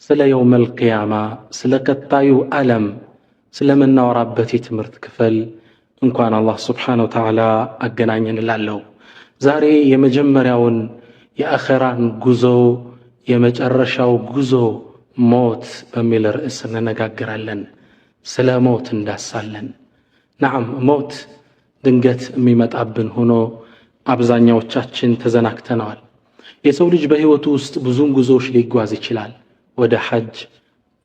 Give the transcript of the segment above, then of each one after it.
ስለ የውመል ቂያማ ስለ ቀጣዩ ዓለም ስለምናወራበት የትምህርት ክፍል እንኳን አላህ ሱብሓነሁ ወተዓላ አገናኘን እላለሁ። ዛሬ የመጀመሪያውን የአኺራን ጉዞ የመጨረሻው ጉዞ ሞት በሚል ርዕስ እንነጋገራለን። ስለ ሞት እንዳሳለን። ነዓም ሞት ድንገት የሚመጣብን ሆኖ አብዛኛዎቻችን ተዘናግተነዋል። የሰው ልጅ በህይወቱ ውስጥ ብዙን ጉዞዎች ሊጓዝ ይችላል። ወደ ሐጅ፣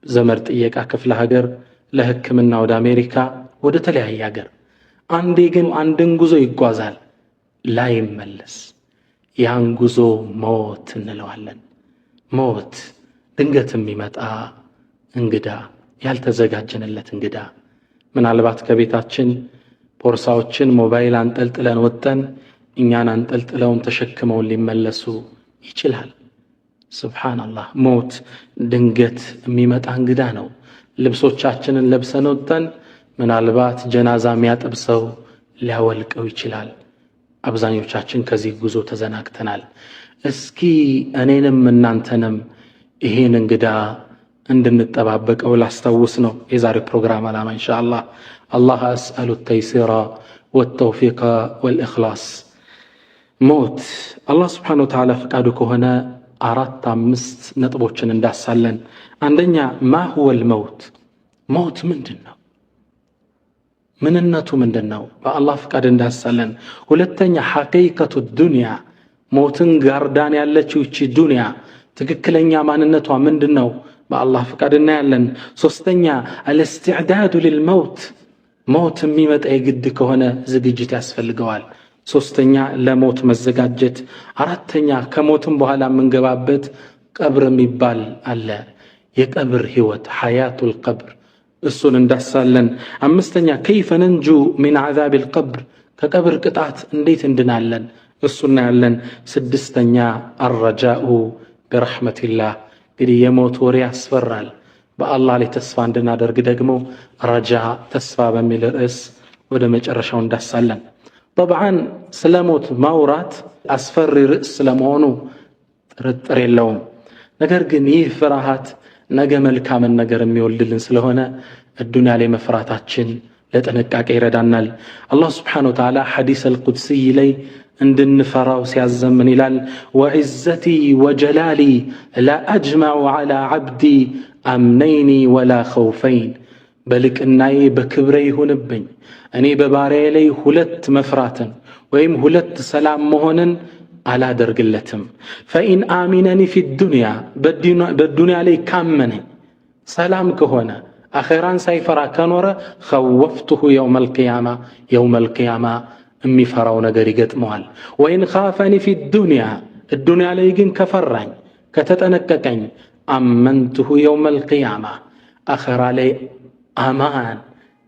ዘመድ ጥየቃ ክፍለ ሀገር፣ ለሕክምና ወደ አሜሪካ፣ ወደ ተለያየ ሀገር። አንዴ ግን አንድን ጉዞ ይጓዛል ላይመለስ። ያን ጉዞ ሞት እንለዋለን። ሞት ድንገት የሚመጣ እንግዳ፣ ያልተዘጋጀንለት እንግዳ። ምናልባት ከቤታችን ቦርሳዎችን ሞባይል አንጠልጥለን ወጠን እኛን አንጠልጥለውን ተሸክመውን ሊመለሱ ይችላል። ሱብሃንአላህ። ሞት ድንገት የሚመጣ እንግዳ ነው። ልብሶቻችንን ለብሰን ወጠን ምናልባት ጀናዛ የሚያጥብ ሰው ሊያወልቀው ይችላል። አብዛኞቻችን ከዚህ ጉዞ ተዘናግተናል። እስኪ እኔንም እናንተንም ይሄን እንግዳ እንድንጠባበቀው ላስታውስ ነው የዛሬ ፕሮግራም ዓላማ ኢንሻአላህ። አላህ አስአሉ ተይሲራ ወተውፊቃ ወልኢኽላስ። ሞት አላህ ሱብሓነሁ ወተዓላ ፈቃዱ ከሆነ 4-5 ነጥቦችን እንዳሳለን። አንደኛ ማ ሁወል መውት፣ ሞት ምንድን ነው? ምንነቱ ምንድን ነው? በአላህ ፈቃድ እንዳሳለን። ሁለተኛ ሐቂቀቱ ዱንያ፣ ሞትን ጋርዳን ያለችው እቺ ዱንያ ትክክለኛ ማንነቷ ምንድን ነው? በአላህ ፈቃድ እናያለን። ሶስተኛ አልእስቲዕዳዱ ሊልመውት፣ ሞት የሚመጣ የግድ ከሆነ ዝግጅት ያስፈልገዋል። ሶስተኛ ለሞት መዘጋጀት። አራተኛ ከሞትም በኋላ የምንገባበት ቀብር የሚባል አለ፣ የቀብር ህይወት ሐያቱል ቀብር፣ እሱን እንዳሳለን። አምስተኛ ከይፈ ነንጁ ሚን ዓዛቢል ቀብር፣ ከቀብር ቅጣት እንዴት እንድናለን፣ እሱ እናያለን። ስድስተኛ አረጃኡ ቢረሕመቲላህ፣ እንግዲህ የሞት ወሬ ያስፈራል። በአላህ ላይ ተስፋ እንድናደርግ ደግሞ ረጃ ተስፋ በሚል ርዕስ ወደ መጨረሻው እንዳሳለን። ጠብዓን ስለ ሞት ማውራት አስፈሪ ርዕስ ስለመሆኑ ጥርጥር የለውም። ነገር ግን ይህ ፍርሃት ነገ መልካምን ነገር የሚወልድልን ስለሆነ الدنيا ላይ መፍራታችን ለጥንቃቄ ይረዳናል። አላህ ሱብሓነሁ ወተዓላ ሐዲስ አልቁድሲይ ላይ እንድንፈራው ሲያዘምን ይላል ወዕዘቲ ወጀላሊ ላ አጅመዑ ዐላ ዐብዲ አምነይኒ ወላ ኸውፈይን፣ በልቅናዬ በክብሬ ይሁንብኝ እኔ በባሪያዬ ላይ 2 መፍራትን ወይም 2 ሰላም መሆንን አላደርግለትም። ፈኢን አሚነኒ ፊ ዱንያ፣ በዱንያ ላይ ካመነኝ ሰላም ከሆነ አኺራን ሳይፈራ ከኖረ ኸወፍቱሁ የውመል ቂያማ፣ የውመል ቂያማ የሚፈራው ነገር ይገጥመዋል። ወኢን ኻፈኒ ፊ ዱንያ፣ ዱንያ ላይ ግን ከፈራኝ ከተጠነቀቀኝ አመንቱሁ የውመል ቂያማ፣ አኺራ ላይ አማን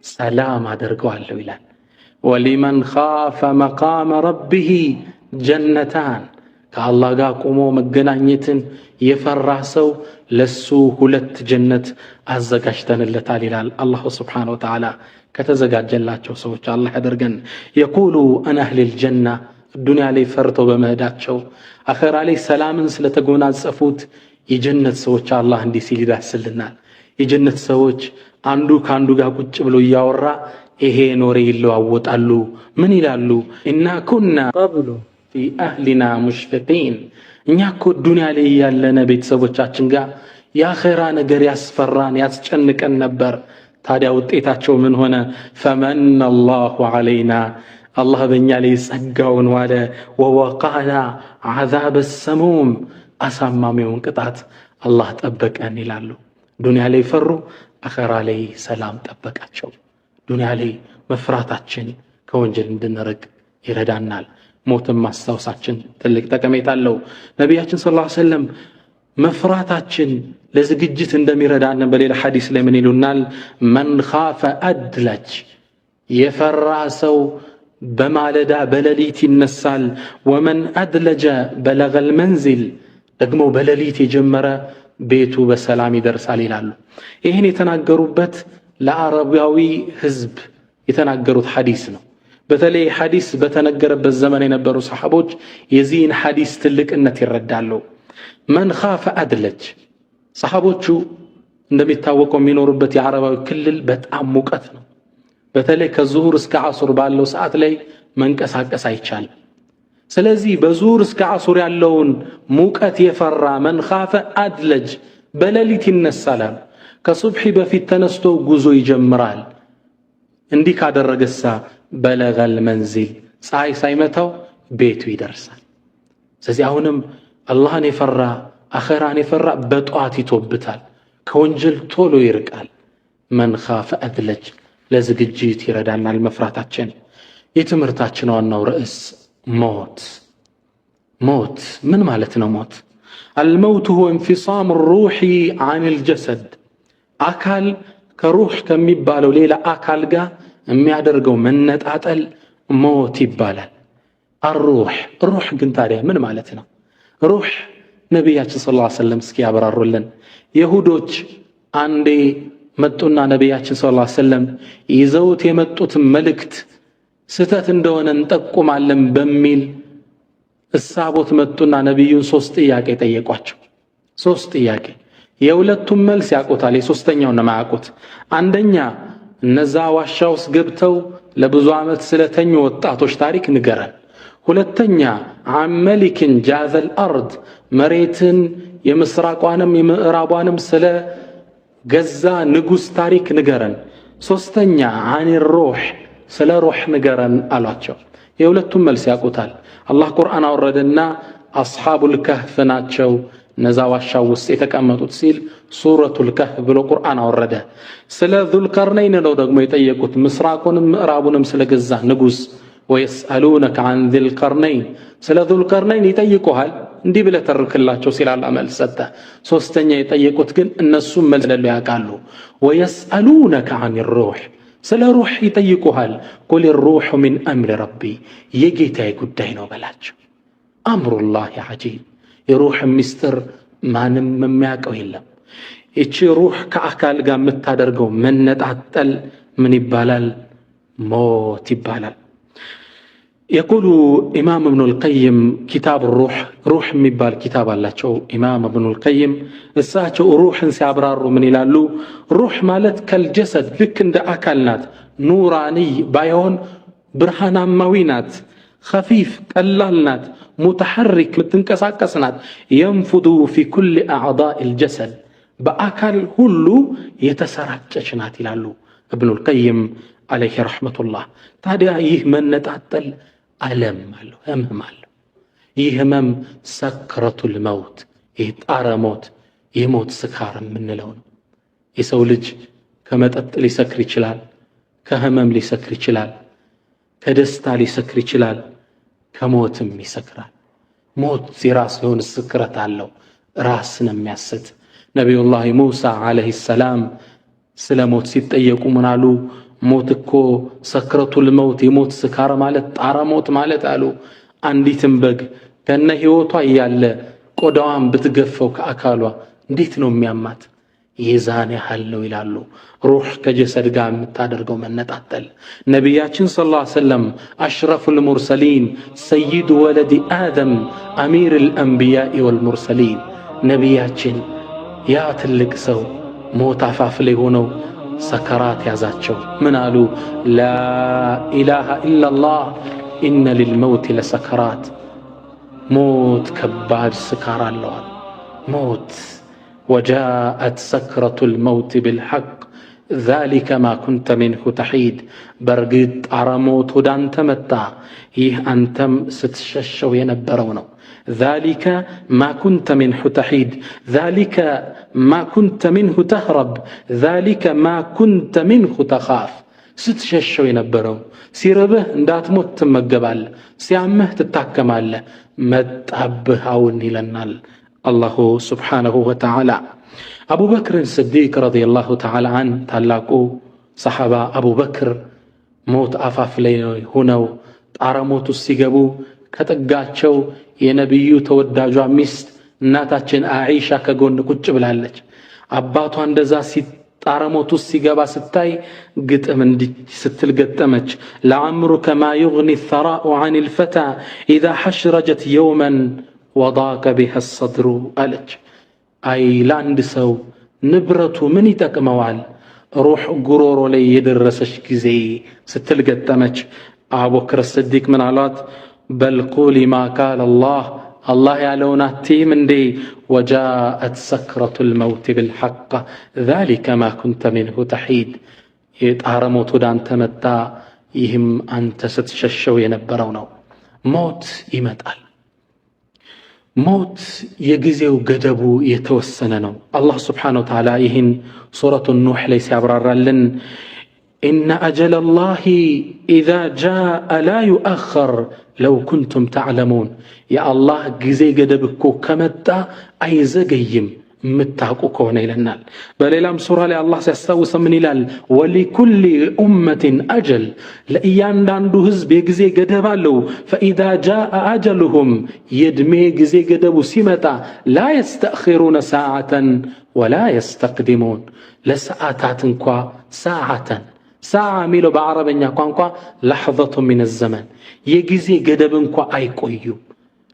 ሰላም አደርገዋለሁ ይላል። ወሊመን ኻፈ መቃመ ረቢሂ ጀነታን፣ ከአላህ ጋር ቆሞ መገናኘትን የፈራ ሰው ለሱ 2 ጀነት አዘጋጅተንለታል ይላል አላሁ ሱብሓነሁ ወተዓላ። ከተዘጋጀላቸው ሰዎች አላህ ያደርገን። የቁሉ አን አህሊል ጀና፣ ዱንያ ላይ ፈርተው በመሄዳቸው አኺራ ላይ ሰላምን ስለተጎናጸፉት የጀነት ሰዎች አላህ እንዲህ ሲል ይዳስልናል። የጀነት ሰዎች አንዱ ከአንዱ ጋር ቁጭ ብሎ እያወራ ይሄ ኖሬ ይለዋወጣሉ። ምን ይላሉ? ኢና ኩና ቀብሉ ፊ አህሊና ሙሽፊቂን፣ እኛ እኮ ዱንያ ላይ ያለነ ቤተሰቦቻችን ጋር የአኺራ ነገር ያስፈራን ያስጨንቀን ነበር። ታዲያ ውጤታቸው ምን ሆነ? ፈመነ አላሁ ዐለይና፣ አላህ በእኛ ላይ ጸጋውን ዋለ። ወወቃና ዐዛበ ሰሙም፣ አሳማሚውን ቅጣት አላህ ጠበቀን ይላሉ። ዱንያ ላይ ፈሩ፣ አኺራ ላይ ሰላም ጠበቃቸው። ዱንያ ላይ መፍራታችን ከወንጀል እንድንርቅ ይረዳናል። ሞትን ማስታወሳችን ትልቅ ጠቀሜታ አለው። ነቢያችን ሰለላሁ ዐለይሂ ወሰለም መፍራታችን ለዝግጅት እንደሚረዳን በሌላ ሐዲስ ላይ ምን ይሉናል? መን ኻፈ አድለጅ፣ የፈራ ሰው በማለዳ በሌሊት ይነሳል። ወመን አድለጀ በለገል መንዚል፣ ደግሞ በሌሊት የጀመረ ቤቱ በሰላም ይደርሳል ይላሉ። ይህን የተናገሩበት ለአረባዊ ህዝብ የተናገሩት ሐዲስ ነው። በተለይ ሐዲስ በተነገረበት ዘመን የነበሩ ሰሃቦች የዚህን ሐዲስ ትልቅነት ይረዳሉ። መን ኻፈ አድለጅ፣ ሰሃቦቹ እንደሚታወቀው የሚኖሩበት የአረባዊ ክልል በጣም ሙቀት ነው። በተለይ ከዙሁር እስከ ዐሱር ባለው ሰዓት ላይ መንቀሳቀስ አይቻልም። ስለዚህ በዙሁር እስከ ዐሱር ያለውን ሙቀት የፈራ መን ኻፈ አድለጅ በሌሊት ይነሳል። ከሱብሒ በፊት ተነስቶ ጉዞ ይጀምራል። እንዲህ ካደረገሳ በለገል መንዚል ፀሐይ ሳይመታው ቤቱ ይደርሳል። ስለዚህ አሁንም አላህን የፈራ አኺራን የፈራ በጧት ይቶብታል፣ ከወንጀል ቶሎ ይርቃል። መን ኻፈ አድለጅ ለዝግጅት ይረዳናል መፍራታችን። የትምህርታችን ዋናው ርዕስ ሞት። ሞት ምን ማለት ነው? ሞት الموت هو انفصام الروح عن الجسد አካል ከሩህ ከሚባለው ሌላ አካል ጋር የሚያደርገው መነጣጠል ሞት ይባላል። ሩህ ግን ታዲያ ምን ማለት ነው? ሩህ ነቢያችን ሰለላሁ ዐለይሂ ወሰለም እስኪ ያብራሩልን። ይሁዶች አንዴ መጡና ነቢያችን ሰለላሁ ዐለይሂ ወሰለም ይዘውት የመጡት መልእክት ስተት እንደሆነ እንጠቁማለን በሚል እሳቦት መጡና ነቢዩን 3 ጥያቄ ጠየቋቸው። 3 ጥያቄ። የሁለቱም መልስ ያውቁታል፣ የሶስተኛውን ነው የማያውቁት። አንደኛ እነዛ ዋሻ ውስጥ ገብተው ለብዙ ዓመት ስለተኙ ወጣቶች ታሪክ ንገረን። ሁለተኛ አመሊክን ጃዘል አርድ መሬትን የምስራቋንም የምዕራቧንም ስለ ገዛ ንጉስ ታሪክ ንገረን። ሶስተኛ አን ሩህ ስለ ሩህ ንገረን አሏቸው። የሁለቱም መልስ ያውቁታል። አላህ ቁርአን አወረደና አስሐቡል ከህፍ ናቸው እነዛ ዋሻው ውስጥ የተቀመጡት ሲል ሱረቱል ከህፍ ብሎ ቁርአን አወረደ። ስለ ዙልቀርነይን ነው ደግሞ የጠየቁት፣ ምስራቁንም ምዕራቡንም ስለገዛ ንጉስ። ወየስአሉነከ አን ዙልቀርነይን ስለ ዙልቀርነይን ይጠይቁሃል እንዲህ ብለህ ተርክላቸው ሲል አላህ መልስ ሰጠ። ሶስተኛ የጠየቁት ግን እነሱም መልስ ለለው ያውቃሉ። ወየስአሉነከ አን ሩህ ስለ ሩህ ይጠይቁሃል። ቁል ሩህ ሚን አምሪ ረቢ የጌታዬ ጉዳይ ነው በላቸው። አምሩላህ ዐጂብ የሩህ ምስጢር ማንም የሚያውቀው የለም። እቺ ሩህ ከአካል ጋር የምታደርገው መነጣጠል ምን ይባላል? ሞት ይባላል። يقول إمام ابن القيم كتاب الروح روح የሚባል ኪታብ አላቸው ኢማም ابن القيم እሳቸው ሩህን ሲያብራሩ ምን ይላሉ? ሩህ ማለት ከልጀሰድ ልክ እንደ አካል ናት። ኑራኒ ባይሆን ብርሃናማዊ ናት። خفيف ቀላል ናት። متحرك ምትንቀሳቀስ ናት። ينفض في كل أعضاء الجسد በአካል ሁሉ የተሰራጨች ናት ይላሉ ابن القيم عليه رحمة الله። ታዲያ ይህ መነጣጠል ዓለም አለው፣ ህመም አለው። ይህ ህመም ሰክረቱል መውት፣ ይህ ጣረ ሞት፣ የሞት ስካር የምንለው ነው። የሰው ልጅ ከመጠጥ ሊሰክር ይችላል፣ ከህመም ሊሰክር ይችላል፣ ከደስታ ሊሰክር ይችላል፣ ከሞትም ይሰክራል። ሞት የራሱ የሆነ ስክረት አለው፣ ራስን የሚያስት። ነቢዩላህ ሙሳ ዓለይሂ ሰላም ስለ ሞት ሲጠየቁ ምን አሉ? ሞት እኮ ሰክረቱል መውት የሞት ስካር ማለት ጣረ ሞት ማለት አሉ። አንዲትም በግ ከነ ህይወቷ እያለ ቆዳዋን ብትገፈው ከአካሏ እንዴት ነው የሚያማት? የዛን ያህል ነው ይላሉ ሩህ ከጀሰድ ጋር የምታደርገው መነጣጠል። ነቢያችን ሰለላሁ ዐለይሂ ወሰለም አሽረፉል ሙርሰሊን ሰይዱ ወለዲ አደም አሚሩል አንቢያኢ ወልሙርሰሊን ነቢያችን ያ ትልቅ ሰው ሞት አፋፍ ላይ ሆነው ሰከራት ያዛቸው። ምን አሉ? ላ ኢላሃ ኢላላህ ኢነ ሊልመውት ለሰከራት ሞት ከባድ ስካር አለዋል። ሞት ወጃአት ሰክረቱል መውት ቢልሐቅ ዛሊከ ማ ኩንተ ሚንሁ ተሒድ በርግጥ ጣረ ሞት ወደ አንተ መጣ፣ ይህ አንተም ስትሸሸው የነበረው ነው። ذلك ما كنت منه تحيد ذلك ما كنت منه تهرب ذلك ما كنت منه تخاف ስትሸሸው የነበረው ሲርብህ እንዳትሞት ትመገባለህ፣ ሲያምህ ትታከማለህ፣ መጣብህ አሁን ይለናል አላሁ ሱብሓነሁ ወተዓላ። አቡበክር ስዲቅ ረዲየላሁ ተዓላ አን ታላቁ ሰሓባ አቡበክር ሞት አፋፍ ላይ ሆነው ጣረ ሞት ውስጥ ሲገቡ ከጥጋቸው የነቢዩ ተወዳጇ ሚስት እናታችን አኢሻ ከጎን ቁጭ ብላለች። አባቷ እንደዛ ሲጣረ ሞት ውስጥ ሲገባ ስታይ ግጥም እንዲህ ስትል ገጠመች። ለዐምሩከ ማ ዩግኒ ሰራኡ ዐን ልፈታ ኢዛ ሐሽረጀት የውመን ወዳቀ ቢሃ ሰድሩ አለች። አይ ለአንድ ሰው ንብረቱ ምን ይጠቅመዋል ሩህ ጉሮሮ ላይ የደረሰች ጊዜ ስትል ገጠመች። አቡበክር ስዲቅ ምን አሏት? በል ቁሊ ማ ቃለ አላህ ያለውን አትይም እንዴ? ወጃአት ሰክረቱል መውት ቢልሐቅ ዛሊከ ማ ኩንተ ሚንሁ ተሒድ። የጣረ ሞት ወደ አንተ መጣ፣ ይህም አንተ ስትሸሸው የነበረው ነው። ሞት ይመጣል። ሞት የጊዜው ገደቡ የተወሰነ ነው። አላህ ስብሓነሁ ወተዓላ ይህን ሱረቱ ኑሕ ላይ ሲያብራራልን ኢነ አጀለላሂ ኢዛ ጃአ ላ ዩአኸር ለው ኩንቱም ተዕለሙን። የአላህ ጊዜ ገደብ እኮ ከመጣ አይዘገይም የምታውቁ ከሆነ ይለናል። በሌላም ሱራ ላይ አላህ ሲያስታውሰ ምን ይላል? ወሊኩሊ ኡመትን አጀል፣ ለእያንዳንዱ ህዝብ የጊዜ ገደብ አለው። ፈኢዛ ጃአ አጀሉሁም፣ የዕድሜ ጊዜ ገደቡ ሲመጣ ላ የስተእኺሩነ ሰዓተን ወላ የስተቅዲሙን፣ ለሰዓታት እንኳ ሰዓተን፣ ሰዓ የሚለው በዓረበኛ ቋንቋ ለሕظቱ ሚነ ዘመን፣ የጊዜ ገደብ እንኳ አይቆዩም።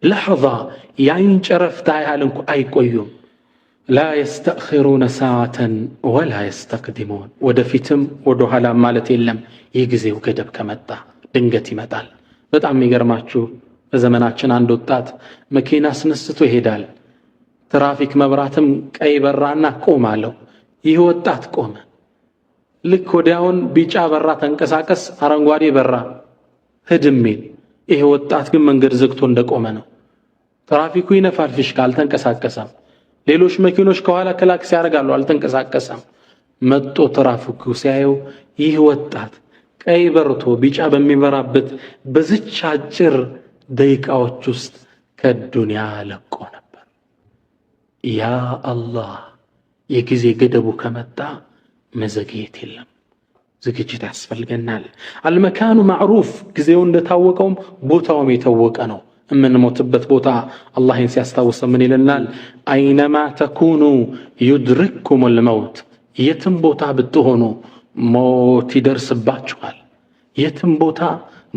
ለሕظ የአይን ጨረፍታ ያህል እንኳ አይቆዩም። ላ የስተእኺሩነ ሰዓተን ወላ የስተቅዲሙን፣ ወደፊትም ወደ ኋላ ማለት የለም። የጊዜው ገደብ ከመጣ ድንገት ይመጣል። በጣም የሚገርማችሁ በዘመናችን አንድ ወጣት መኪና አስነስቶ ይሄዳል። ትራፊክ መብራትም ቀይ በራና ቆም አለው። ይህ ወጣት ቆመ። ልክ ወዲያውን ቢጫ በራ ተንቀሳቀስ፣ አረንጓዴ በራ ህድሜል። ይህ ወጣት ግን መንገድ ዘግቶ እንደቆመ ነው። ትራፊኩ ይነፋል፣ ፊሽካ አልተንቀሳቀሰም። ሌሎች መኪኖች ከኋላ ክላክስ ያደርጋሉ፣ አልተንቀሳቀሰም። መጦ ትራፊኩ ሲያየው ይህ ወጣት ቀይ በርቶ ቢጫ በሚበራበት በዝች አጭር ደቂቃዎች ውስጥ ከዱንያ ለቆ ነበር። ያ አላህ፣ የጊዜ ገደቡ ከመጣ መዘግየት የለም፣ ዝግጅት ያስፈልገናል። አልመካኑ ማዕሩፍ፣ ጊዜው እንደታወቀውም ቦታውም የታወቀ ነው። የምንሞትበት ቦታ አላህን ሲያስታውሰ ምን ይለናል? አይነማ ተኩኑ ዩድሪክኩሙል መውት፣ የትም ቦታ ብትሆኑ ሞት ይደርስባችኋል። የትም ቦታ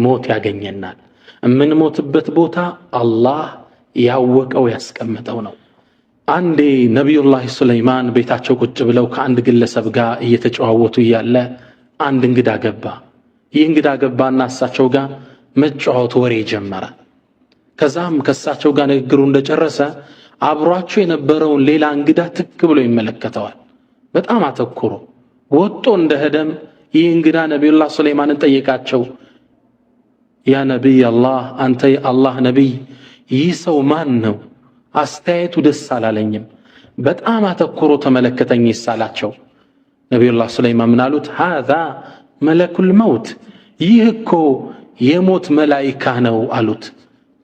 ሞት ያገኘናል። የምንሞትበት ቦታ አላህ ያወቀው ያስቀመጠው ነው። አንዴ ነቢዩላህ ሱለይማን ቤታቸው ቁጭ ብለው ከአንድ ግለሰብ ጋር እየተጨዋወቱ እያለ አንድ እንግዳ ገባ። ይህ እንግዳ ገባና እሳቸው ጋር መጫወት ወሬ ጀመረ። ከዛም ከእሳቸው ጋር ንግግሩ እንደጨረሰ አብሯቸው የነበረውን ሌላ እንግዳ ትክ ብሎ ይመለከተዋል። በጣም አተኩሮ ወጦ እንደሄደም ይህ እንግዳ ነቢዩላህ ሱለይማንን ጠየቃቸው። ያ ነቢይ አላህ፣ አንተ የአላህ ነቢይ፣ ይህ ሰው ማን ነው? አስተያየቱ ደስ አላለኝም። በጣም አተኩሮ ተመለከተኝ ይሳላቸው። ነቢዩላህ ሱለይማን ምን አሉት? ሃዛ መለኩል መውት፣ ይህ እኮ የሞት መላኢካ ነው አሉት።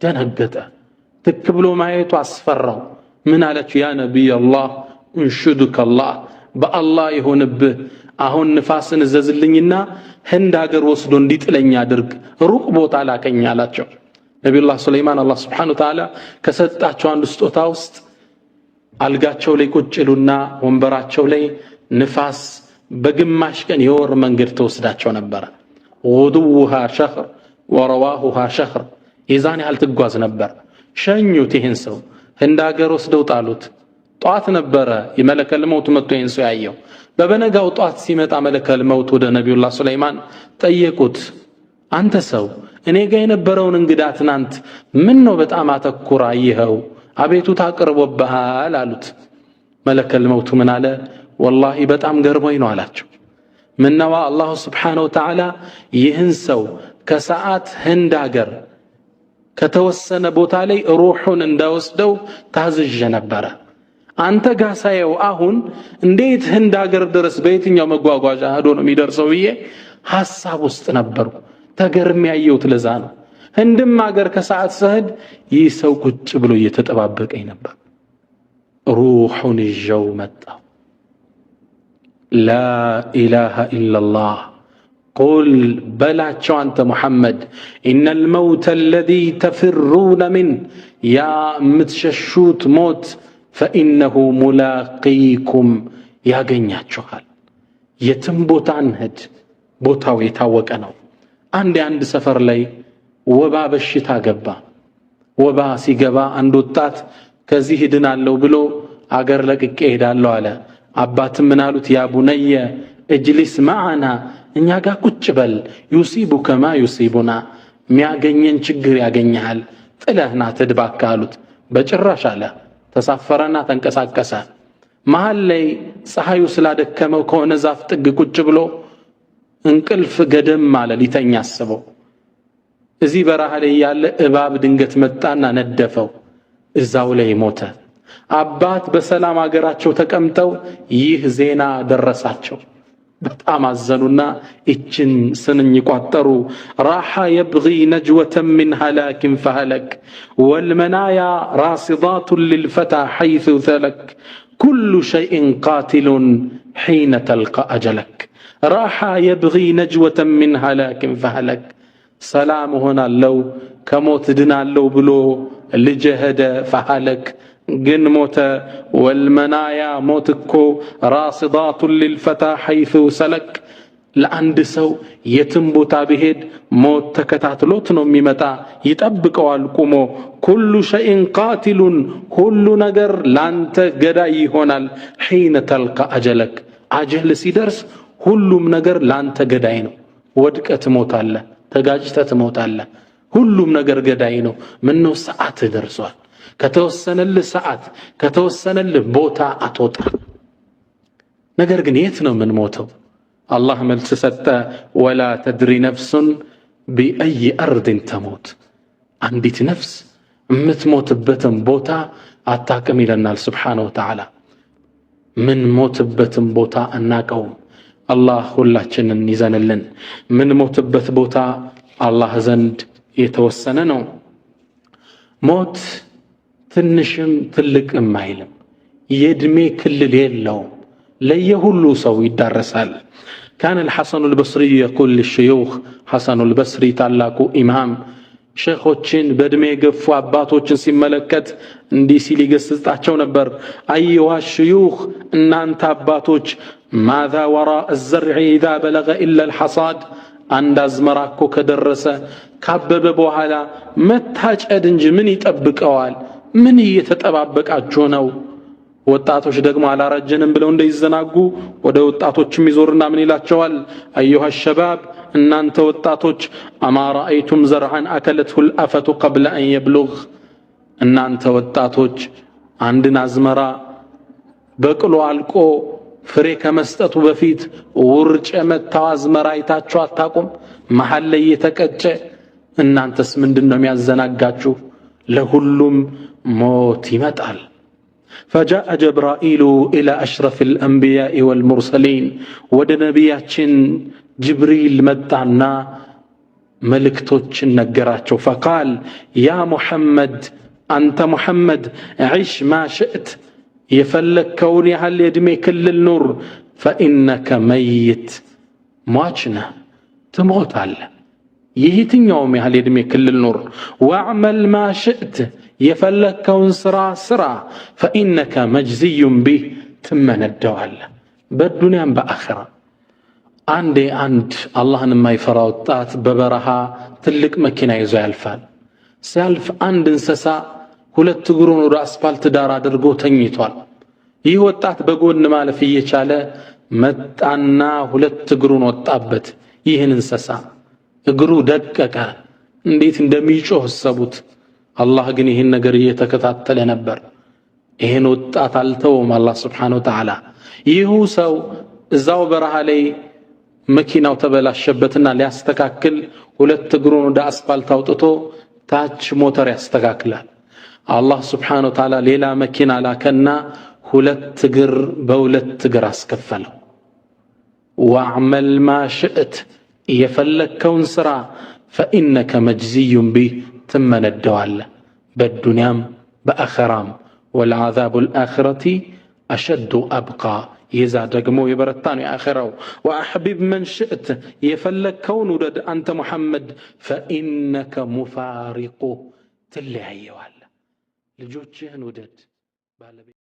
ደነገጠ። ትክ ብሎ ማየቱ አስፈራው። ምን አለችው? ያ ነቢይ አላህ እንሹዱከ አላህ፣ በአላህ የሆነብህ አሁን ንፋስን እዘዝልኝና ህንድ ሀገር ወስዶ እንዲጥለኝ አድርግ፣ ሩቅ ቦታ ላከኝ አላቸው። ነቢዩላህ ሱለይማን አላህ ስብሓነሁ ወተዓላ ከሰጣቸው አንዱ ስጦታ ውስጥ አልጋቸው ላይ ቁጭ ይሉና ወንበራቸው ላይ ንፋስ በግማሽ ቀን የወር መንገድ ተወስዳቸው ነበረ። ጉዱውሃ ሸኽር ወረዋሁሃ ሸኽር፣ የዛን ያህል ትጓዝ ነበር። ሸኙት። ይህን ሰው ህንድ ሀገር ወስደው ጣሉት። ጧት ነበረ የመለከል መውት መጥቶ ይህን ሰው ያየው። በበነጋው ጧት ሲመጣ መለከል መውት ወደ ነቢዩላህ ሱለይማን ጠየቁት። አንተ ሰው እኔ ጋር የነበረውን እንግዳ ትናንት ምን ነው በጣም አተኩራ ይኸው አቤቱታ አቅርቦብሃል አሉት። መለከል መውቱ ምን አለ? ወላሂ በጣም ገርሞኝ ነው አላቸው። ምነዋ አላሁ ስብሓነሁ ወተዓላ ይህን ሰው ከሰዓት ህንድ ሀገር ከተወሰነ ቦታ ላይ ሩሑን እንዳወስደው ታዝዤ ነበረ። አንተ ጋር ሳየው አሁን እንዴት ህንድ ሀገር ድረስ በየትኛው መጓጓዣ ሄዶ ነው የሚደርሰው ብዬ ሐሳብ ውስጥ ነበርኩ። ተገርሜ ያየሁት ለዛ ነው። ህንድም ሀገር ከሰዓት ስሄድ ይህ ሰው ቁጭ ብሎ እየተጠባበቀኝ ነበር። ሩሑን ይዤው መጣሁ። ላ ኢላሃ ኢላላህ ቁል በላቸው አንተ ሙሐመድ ኢነል መውተ አለዚ ተፍሩነ ሚን፣ ያ የምትሸሹት ሞት ፈኢነሁ ሙላቂኩም፣ ያገኛችኋል። የትም ቦታ እንሂድ፣ ቦታው የታወቀ ነው። አንድ ሰፈር ላይ ወባ በሽታ ገባ። ወባ ሲገባ አንድ ወጣት ከዚህ ድናለሁ ብሎ አገር ለቅቄ ሄዳለሁ አለ። አባትም ምን አሉት? ያ ቡነየ እጅሊስ ማዓና እኛ ጋር ቁጭ በል፣ ዩሲቡከ ማ ዩሲቡና የሚያገኘን ችግር ያገኘሃል፣ ጥለህና ትድባካ አሉት። በጭራሽ አለ። ተሳፈረና ተንቀሳቀሰ። መሃል ላይ ፀሐዩ ስላደከመው ከሆነ ዛፍ ጥግ ቁጭ ብሎ እንቅልፍ ገደም አለ ሊተኛ አስበው። እዚህ በረሃ ላይ ያለ እባብ ድንገት መጣና ነደፈው። እዛው ላይ ሞተ። አባት በሰላም አገራቸው ተቀምጠው ይህ ዜና ደረሳቸው። በጣም አዘኑና እችን ስንኝ ቋጠሩ። ራሓ የብጊ ነጅወተን ምን ሃላክን ፈሃለክ ወልመናያ ራሲዳቱን ልልፈታ ሐይሱ ተለክ ኩሉ ሸይእን ቃትሉን ሒነ ተልቃ አጀለክ። ራሓ የብጊ ነጅወተን ምን ሃላክን ፈሃለክ ሰላም ሆናለው ከሞት ድናለው ብሎ ልጅ ሄደ ፈሃለክ ግን ሞተ። ወልመናያ ሞት እኮ ራሲዳቱን ልልፈታ ሐይሱ ሰለክ ለአንድ ሰው የትም ቦታ ቢሄድ ሞት ተከታትሎት ነው የሚመጣ፣ ይጠብቀዋል ቁሞ። ኩሉ ሸይእን ቃትሉን ሁሉ ነገር ላንተ ገዳይ ይሆናል። ሒነ ተልቃ አጀለክ አጀል ሲደርስ ሁሉም ነገር ላንተ ገዳይ ነው። ወድቀህ ትሞታለህ፣ ተጋጭተህ ትሞታለህ። ሁሉም ነገር ገዳይ ነው። ምነው ሰዓት ደርሷል። ከተወሰነልህ ሰዓት ከተወሰነልህ ቦታ አትወጣ። ነገር ግን የት ነው ምን ሞተው? አላህ መልስ ሰጠ። ወላ ተድሪ ነፍሱን ቢአይ አርድን ተሞት አንዲት ነፍስ የምትሞትበትን ቦታ አታቅም ይለናል ሱብሓነሁ ወተዓላ። ምን ሞትበትን ቦታ አናቀውም። አላህ ሁላችንን ይዘንልን። ምን ሞትበት ቦታ አላህ ዘንድ የተወሰነ ነው። ሞት ትንሽም ትልቅም አይልም፣ የእድሜ ክልል የለውም፣ ለየሁሉ ሰው ይዳረሳል። كان الحسن البصري يقول للشيوخ حسن البصري ታላቁ ኢማም ሼኾችን በእድሜ የገፉ አባቶችን ሲመለከት እንዲህ ሲል ይገስጻቸው ነበር። አዩሃ ሽዩኽ እናንተ አባቶች ማዛ ወራء الزرع إذا بلغ إلا الحصاد አንድ አዝመራ እኮ ከደረሰ ካበበ በኋላ መታጨድ እንጂ ምን ይጠብቀዋል? ምን እየተጠባበቃችሁ ነው? ወጣቶች ደግሞ አላረጀንም ብለው እንደይዘናጉ ወደ ወጣቶችም ይዞርና ምን ይላቸዋል? አዩሃ ሸባብ እናንተ ወጣቶች አማ ረአይቱም ዘርዓን አከለትሁ الአፈቱ ቀብለ አን የብሉግ እናንተ ወጣቶች አንድን አዝመራ በቅሎ አልቆ ፍሬ ከመስጠቱ በፊት ውርጭ የመታው አዝመራ አይታችሁ አታቁም? መሃል ላይ የተቀጨ እናንተስ ምንድነው የሚያዘናጋችሁ? ለሁሉም ሞት ይመጣል። فجاء جبرائيل إلى أشرف الأنبياء والمرسلين ود نبياتين جبريل مدعنا ملكتوچ نغراچو فقال يا محمد أنت محمد عش ما شئت يفلكون يحل يدمي كل النور فإنك ميت ماچنا تموت على يهتين يوم يحل يدمي كل النور واعمل ما شئت يفلكون سرا سرا فإنك مجزي به ثم ندوال بالدنيا بآخرة عندي عند الله ما يفرع وطات ببرها تلك مكينة يزو يالفال سيالف عند انسسا ሁለት እግሩን ወደ አስፋልት ዳር አድርጎ ተኝቷል። ይህ ወጣት በጎን ማለፍ እየቻለ መጣና ሁለት እግሩን ወጣበት። ይህን እንሰሳ እግሩ ደቀቀ። እንዴት እንደሚጮህ ሰቡት። አላህ ግን ይህን ነገር እየተከታተለ ነበር። ይህን ወጣት አልተውም አላህ Subhanahu Wa Ta'ala። ይሁ ሰው እዛው በረሃ ላይ መኪናው ተበላሸበትና ሊያስተካክል ሁለት እግሩን ወደ አስፋልት አውጥቶ ታች ሞተር ያስተካክላል። አላህ Subhanahu Wa Ta'ala ሌላ መኪና ላከና ሁለት እግር በሁለት እግር አስከፈለው። ወአመል ማ ሽእት የፈለከውን ስራ فإنك مجزي به ثم ندوال بالدنيا بآخرام والعذاب الآخرة أشد أبقى يزاد دقمو يبرتاني آخره وأحبب من شئت يفلك كون ودد أنت محمد فإنك مفارق تلي هيوال لجوتشهن ودد